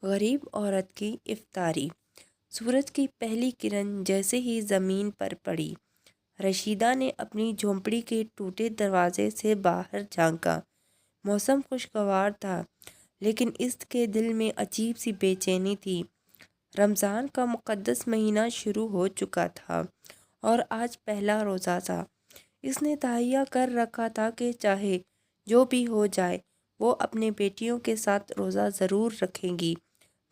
غریب عورت کی افطاری۔ سورج کی پہلی کرن جیسے ہی زمین پر پڑی، رشیدہ نے اپنی جھونپڑی کے ٹوٹے دروازے سے باہر جھانکا۔ موسم خوشگوار تھا، لیکن اس کے دل میں عجیب سی بے چینی تھی۔ رمضان کا مقدس مہینہ شروع ہو چکا تھا اور آج پہلا روزہ تھا۔ اس نے تہیہ کر رکھا تھا کہ چاہے جو بھی ہو جائے وہ اپنے بیٹیوں کے ساتھ روزہ ضرور رکھیں گی،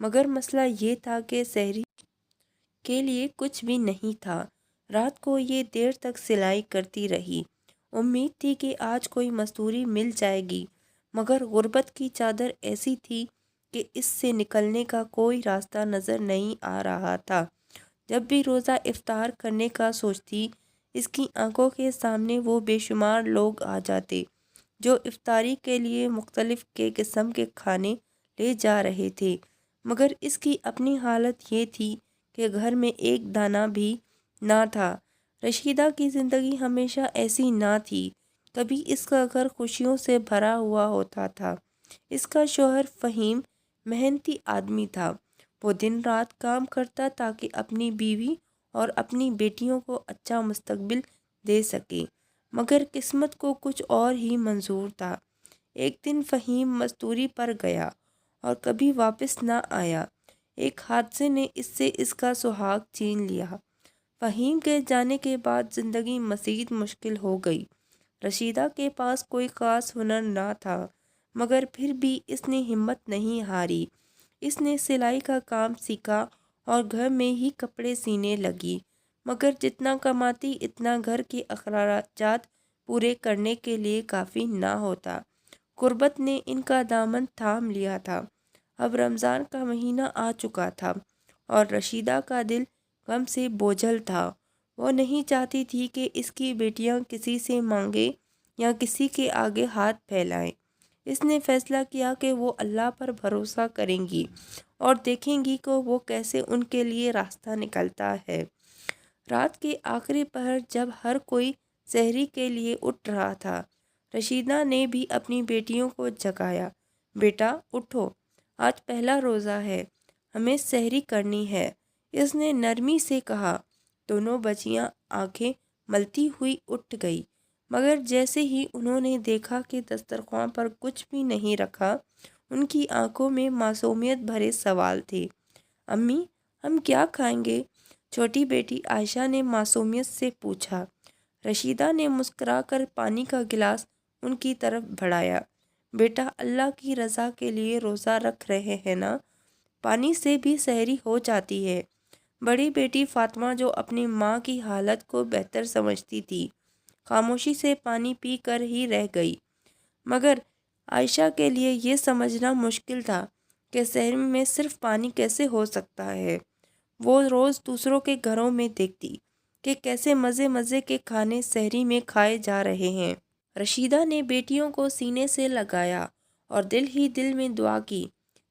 مگر مسئلہ یہ تھا کہ سحری کے لیے کچھ بھی نہیں تھا۔ رات کو یہ دیر تک سلائی کرتی رہی۔ امید تھی کہ آج کوئی مزدوری مل جائے گی، مگر غربت کی چادر ایسی تھی کہ اس سے نکلنے کا کوئی راستہ نظر نہیں آ رہا تھا۔ جب بھی روزہ افطار کرنے کا سوچتی، اس کی آنکھوں کے سامنے وہ بے شمار لوگ آ جاتے جو افطاری کے لیے مختلف قسم کے کھانے لے جا رہے تھے، مگر اس کی اپنی حالت یہ تھی کہ گھر میں ایک دانہ بھی نہ تھا۔ رشیدہ کی زندگی ہمیشہ ایسی نہ تھی۔ کبھی اس کا گھر خوشیوں سے بھرا ہوا ہوتا تھا۔ اس کا شوہر فہیم محنتی آدمی تھا۔ وہ دن رات کام کرتا تاکہ اپنی بیوی اور اپنی بیٹیوں کو اچھا مستقبل دے سکے، مگر قسمت کو کچھ اور ہی منظور تھا۔ ایک دن فہیم مزدوری پر گیا اور کبھی واپس نہ آیا۔ ایک حادثے نے اس سے اس کا سہاگ چھین لیا۔ فہیم کے جانے کے بعد زندگی مزید مشکل ہو گئی۔ رشیدہ کے پاس کوئی خاص ہنر نہ تھا، مگر پھر بھی اس نے ہمت نہیں ہاری۔ اس نے سلائی کا کام سیکھا اور گھر میں ہی کپڑے سینے لگی، مگر جتنا کماتی اتنا گھر کے اخراجات پورے کرنے کے لیے کافی نہ ہوتا۔ غربت نے ان کا دامن تھام لیا تھا۔ اب رمضان کا مہینہ آ چکا تھا اور رشیدہ کا دل غم سے بوجھل تھا۔ وہ نہیں چاہتی تھی کہ اس کی بیٹیاں کسی سے مانگیں یا کسی کے آگے ہاتھ پھیلائیں۔ اس نے فیصلہ کیا کہ وہ اللہ پر بھروسہ کریں گی اور دیکھیں گی کہ وہ کیسے ان کے لیے راستہ نکلتا ہے۔ رات کے آخری پہر جب ہر کوئی سحری کے لیے اٹھ رہا تھا، رشیدہ نے بھی اپنی بیٹیوں کو جگایا۔ بیٹا اٹھو، آج پہلا روزہ ہے، ہمیں سحری کرنی ہے، اس نے نرمی سے کہا۔ دونوں بچیاں آنکھیں ملتی ہوئی اٹھ گئی، مگر جیسے ہی انہوں نے دیکھا کہ دسترخوان پر کچھ بھی نہیں رکھا، ان کی آنکھوں میں معصومیت بھرے سوال تھے۔ امی، ہم کیا کھائیں گے؟ چھوٹی بیٹی عائشہ نے معصومیت سے پوچھا۔ رشیدہ نے مسکرا کر پانی کا گلاس ان کی طرف بڑھایا۔ بیٹا، اللہ کی رضا کے لیے روزہ رکھ رہے ہیں نا، پانی سے بھی سحری ہو جاتی ہے۔ بڑی بیٹی فاطمہ، جو اپنی ماں کی حالت کو بہتر سمجھتی تھی، خاموشی سے پانی پی کر ہی رہ گئی، مگر عائشہ کے لیے یہ سمجھنا مشکل تھا کہ سحری میں صرف پانی کیسے ہو سکتا ہے۔ وہ روز دوسروں کے گھروں میں دیکھتی کہ کیسے مزے مزے کے کھانے سحری میں کھائے جا رہے ہیں۔ رشیدہ نے بیٹیوں کو سینے سے لگایا اور دل ہی دل میں دعا کی،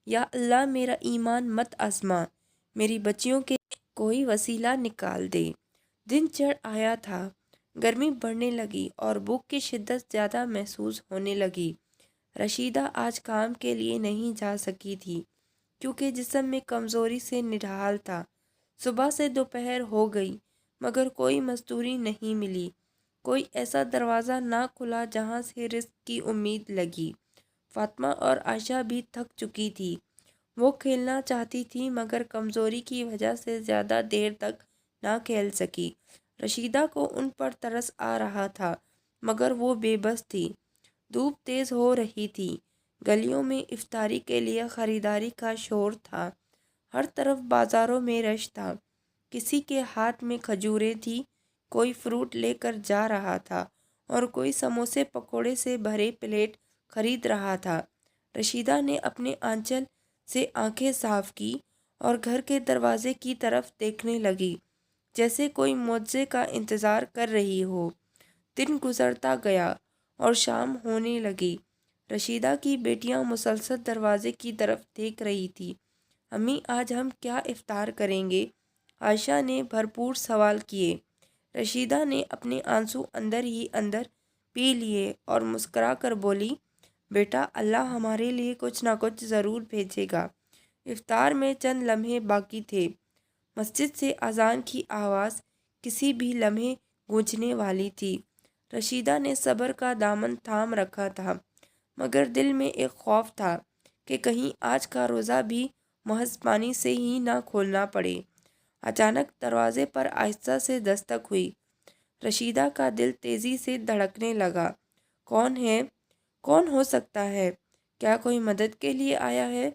یا اللہ میرا ایمان مت آزما، میری بچیوں کے کوئی وسیلہ نکال دے۔ دن چڑھ آیا تھا، گرمی بڑھنے لگی اور بھوک کی شدت زیادہ محسوس ہونے لگی۔ رشیدہ آج کام کے لیے نہیں جا سکی تھی کیونکہ جسم میں کمزوری سے نڈھال تھا۔ صبح سے دوپہر ہو گئی، مگر کوئی مزدوری نہیں ملی۔ کوئی ایسا دروازہ نہ کھلا جہاں سے رزق کی امید لگی۔ فاطمہ اور عائشہ بھی تھک چکی تھی۔ وہ کھیلنا چاہتی تھی مگر کمزوری کی وجہ سے زیادہ دیر تک نہ کھیل سکی۔ رشیدہ کو ان پر ترس آ رہا تھا، مگر وہ بے بس تھی۔ دھوپ تیز ہو رہی تھی، گلیوں میں افطاری کے لیے خریداری کا شور تھا، ہر طرف بازاروں میں رش تھا۔ کسی کے ہاتھ میں کھجوریں تھی، کوئی فروٹ لے کر جا رہا تھا اور کوئی سموسے پکوڑے سے بھرے پلیٹ خرید رہا تھا۔ رشیدہ نے اپنے آنچل سے آنکھیں صاف کی اور گھر کے دروازے کی طرف دیکھنے لگی، جیسے کوئی معجزے کا انتظار کر رہی ہو۔ دن گزرتا گیا اور شام ہونے لگی۔ رشیدہ کی بیٹیاں مسلسل دروازے کی طرف دیکھ رہی تھی۔ امی، آج ہم کیا افطار کریں گے؟ عائشہ نے بھرپور سوال کیے۔ رشیدہ نے اپنے آنسو اندر ہی اندر پی لیے اور مسکرا کر بولی، بیٹا، اللہ ہمارے لیے کچھ نہ کچھ ضرور بھیجے گا۔ افطار میں چند لمحے باقی تھے۔ مسجد سے اذان کی آواز کسی بھی لمحے گونجنے والی تھی۔ رشیدہ نے صبر کا دامن تھام رکھا تھا، مگر دل میں ایک خوف تھا کہ کہیں آج کا روزہ بھی محض پانی سے ہی نہ کھولنا پڑے۔ اچانک دروازے پر آہستہ سے دستک ہوئی۔ رشیدہ کا دل تیزی سے دھڑکنے لگا۔ کون ہے؟ کون ہو سکتا ہے؟ کیا کوئی مدد کے لیے آیا ہے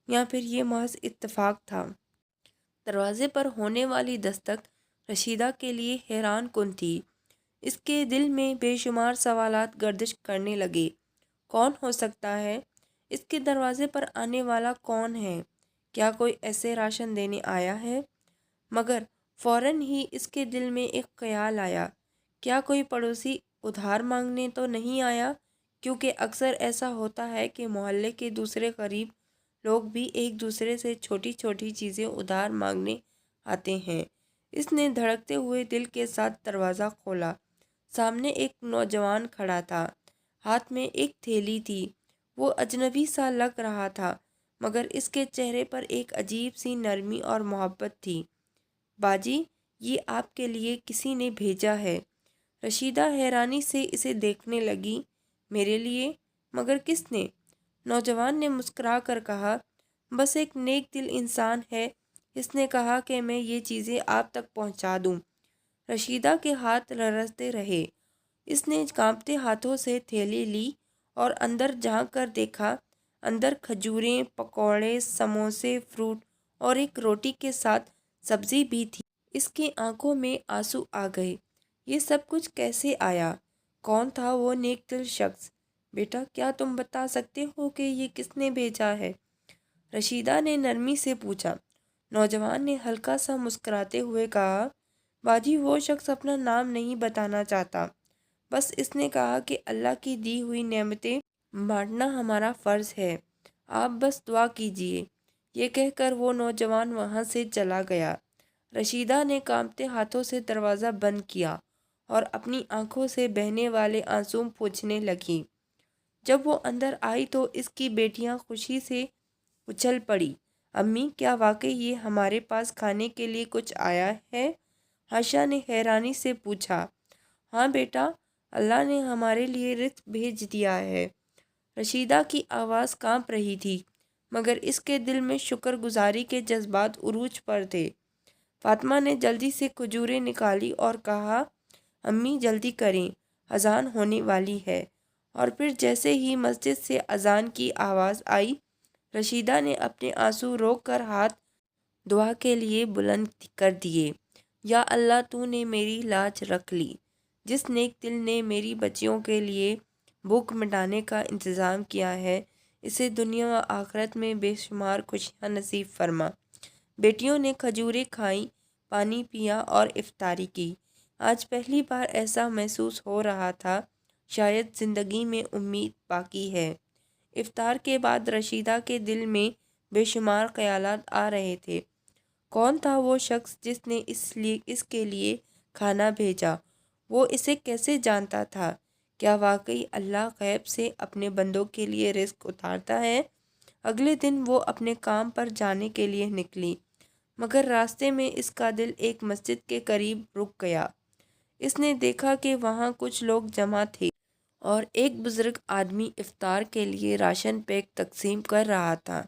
یا پھر یہ محض اتفاق تھا؟ دروازے پر ہونے والی دستک رشیدہ کے لیے حیران کن تھی۔ اس کے دل میں بے شمار سوالات گردش کرنے لگے۔ کون ہو سکتا ہے؟ اس کے دروازے پر آنے والا کون ہے؟ کیا کوئی ایسے راشن دینے آیا ہے؟ مگر فوراً ہی اس کے دل میں ایک خیال آیا، کیا کوئی پڑوسی ادھار مانگنے تو نہیں آیا؟ کیونکہ اکثر ایسا ہوتا ہے کہ محلے کے دوسرے غریب لوگ بھی ایک دوسرے سے چھوٹی چھوٹی چیزیں ادھار مانگنے آتے ہیں۔ اس نے دھڑکتے ہوئے دل کے ساتھ دروازہ کھولا۔ سامنے ایک نوجوان کھڑا تھا، ہاتھ میں ایک تھیلی تھی۔ وہ اجنبی سا لگ رہا تھا، مگر اس کے چہرے پر ایک عجیب سی نرمی اور محبت تھی۔ باجی، یہ آپ کے لیے کسی نے بھیجا ہے۔ رشیدہ حیرانی سے اسے دیکھنے لگی۔ میرے لیے؟ مگر کس نے؟ نوجوان نے مسکرا کر کہا، بس ایک نیک دل انسان ہے، اس نے کہا کہ میں یہ چیزیں آپ تک پہنچا دوں۔ رشیدہ کے ہاتھ لرزتے رہے۔ اس نے کانپتے ہاتھوں سے تھیلی لی اور اندر جھانک کر دیکھا۔ اندر کھجوریں، پکوڑے، سموسے، فروٹ اور ایک روٹی کے ساتھ سبزی بھی تھی۔ اس کی آنکھوں میں آنسو آ گئے۔ یہ سب کچھ کیسے آیا؟ کون تھا وہ نیک دل شخص؟ بیٹا، کیا تم بتا سکتے ہو کہ یہ کس نے بھیجا ہے؟ رشیدہ نے نرمی سے پوچھا۔ نوجوان نے ہلکا سا مسکراتے ہوئے کہا، باجی، وہ شخص اپنا نام نہیں بتانا چاہتا، بس اس نے کہا کہ اللہ کی دی ہوئی نعمتیں بانٹنا ہمارا فرض ہے، آپ بس دعا کیجیے۔ یہ کہہ کر وہ نوجوان وہاں سے چلا گیا۔ رشیدہ نے کانپتے ہاتھوں سے دروازہ بند کیا اور اپنی آنکھوں سے بہنے والے آنسو پوچھنے لگی۔ جب وہ اندر آئی تو اس کی بیٹیاں خوشی سے اچھل پڑی۔ امی، کیا واقعی یہ ہمارے پاس کھانے کے لیے کچھ آیا ہے؟ عائشہ نے حیرانی سے پوچھا۔ ہاں بیٹا، اللہ نے ہمارے لیے رزق بھیج دیا ہے۔ رشیدہ کی آواز کانپ رہی تھی، مگر اس کے دل میں شکر گزاری کے جذبات عروج پر تھے۔ فاطمہ نے جلدی سے کھجوریں نکالی اور کہا، امی جلدی کریں، اذان ہونے والی ہے۔ اور پھر جیسے ہی مسجد سے اذان کی آواز آئی، رشیدہ نے اپنے آنسو روک کر ہاتھ دعا کے لیے بلند کر دیے۔ یا اللہ، تو نے میری لاج رکھ لی۔ جس نیک دل نے میری بچیوں کے لیے بھوک مٹانے کا انتظام کیا ہے، اسے دنیا و آخرت میں بے شمار خوشیاں نصیب فرما۔ بیٹیوں نے کھجوریں کھائیں، پانی پیا اور افطاری کی۔ آج پہلی بار ایسا محسوس ہو رہا تھا شاید زندگی میں امید باقی ہے۔ افطار کے بعد رشیدہ کے دل میں بے شمار خیالات آ رہے تھے۔ کون تھا وہ شخص جس نے اس کے لیے کھانا بھیجا؟ وہ اسے کیسے جانتا تھا؟ کیا واقعی اللہ غیب سے اپنے بندوں کے لیے رزق اتارتا ہے؟ اگلے دن وہ اپنے کام پر جانے کے لیے نکلی، مگر راستے میں اس کا دل ایک مسجد کے قریب رک گیا۔ اس نے دیکھا کہ وہاں کچھ لوگ جمع تھے اور ایک بزرگ آدمی افطار کے لیے راشن پیک تقسیم کر رہا تھا۔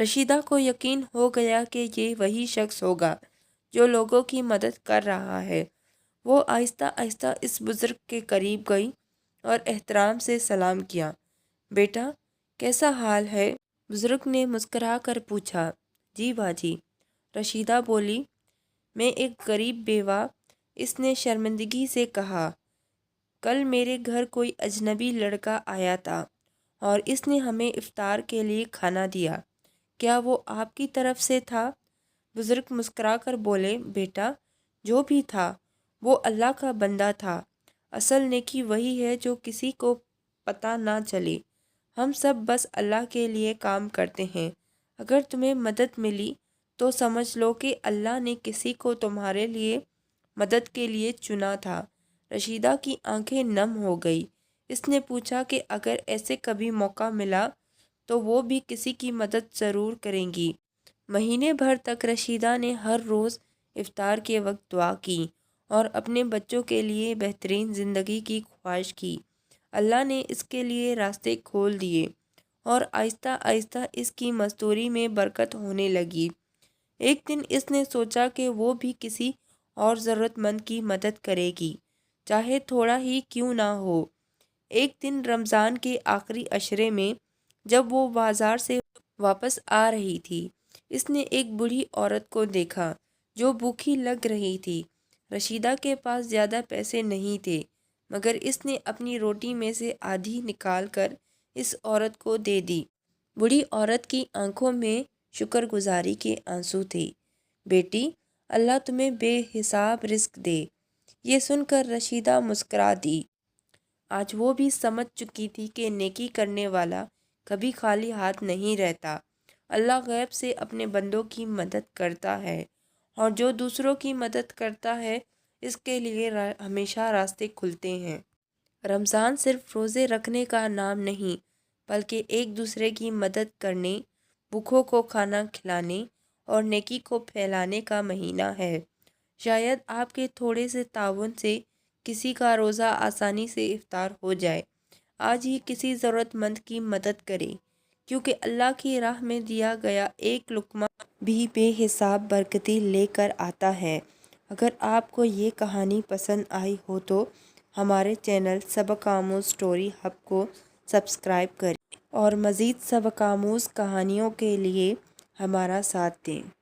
رشیدہ کو یقین ہو گیا کہ یہ وہی شخص ہوگا جو لوگوں کی مدد کر رہا ہے۔ وہ آہستہ آہستہ اس بزرگ کے قریب گئی اور احترام سے سلام کیا۔ بیٹا، کیسا حال ہے؟ بزرگ نے مسکرا کر پوچھا۔ جی باجی، رشیدہ بولی، میں ایک غریب بیوہ۔ اس نے شرمندگی سے کہا، کل میرے گھر کوئی اجنبی لڑکا آیا تھا اور اس نے ہمیں افطار کے لیے کھانا دیا۔ کیا وہ آپ کی طرف سے تھا؟ بزرگ مسکرا کر بولے، بیٹا، جو بھی تھا وہ اللہ کا بندہ تھا۔ اصل نیکی وہی ہے جو کسی کو پتہ نہ چلے۔ ہم سب بس اللہ کے لیے کام کرتے ہیں۔ اگر تمہیں مدد ملی تو سمجھ لو کہ اللہ نے کسی کو تمہارے لیے مدد کے لیے چنا تھا۔ رشیدہ کی آنکھیں نم ہو گئی۔ اس نے پوچھا کہ اگر ایسے کبھی موقع ملا تو وہ بھی کسی کی مدد ضرور کریں گی۔ مہینے بھر تک رشیدہ نے ہر روز افطار کے وقت دعا کی اور اپنے بچوں کے لیے بہترین زندگی کی خواہش کی۔ اللہ نے اس کے لیے راستے کھول دیے اور آہستہ آہستہ اس کی مزدوری میں برکت ہونے لگی۔ ایک دن اس نے سوچا کہ وہ بھی کسی اور ضرورت مند کی مدد کرے گی، چاہے تھوڑا ہی کیوں نہ ہو۔ ایک دن رمضان کے آخری عشرے میں جب وہ بازار سے واپس آ رہی تھی، اس نے ایک بوڑھی عورت کو دیکھا جو بھوکی لگ رہی تھی۔ رشیدہ کے پاس زیادہ پیسے نہیں تھے، مگر اس نے اپنی روٹی میں سے آدھی نکال کر اس عورت کو دے دی۔ بوڑھی عورت کی آنکھوں میں شکر گزاری کے آنسو تھے۔ بیٹی، اللہ تمہیں بے حساب رزق دے۔ یہ سن کر رشیدہ مسکرا دی۔ آج وہ بھی سمجھ چکی تھی کہ نیکی کرنے والا کبھی خالی ہاتھ نہیں رہتا۔ اللہ غیب سے اپنے بندوں کی مدد کرتا ہے، اور جو دوسروں کی مدد کرتا ہے اس کے لیے ہمیشہ راستے کھلتے ہیں۔ رمضان صرف روزے رکھنے کا نام نہیں، بلکہ ایک دوسرے کی مدد کرنے، بھوکوں کو کھانا کھلانے اور نیکی کو پھیلانے کا مہینہ ہے۔ شاید آپ کے تھوڑے سے تعاون سے کسی کا روزہ آسانی سے افطار ہو جائے۔ آج ہی کسی ضرورت مند کی مدد کریں، کیونکہ اللہ کی راہ میں دیا گیا ایک لقمہ بھی بے حساب برکتیں لے کر آتا ہے۔ اگر آپ کو یہ کہانی پسند آئی ہو تو ہمارے چینل سبق آموز اسٹوری ہب کو سبسکرائب کریں اور مزید سبق آموز کہانیوں کے لیے ہمارا ساتھ دیں۔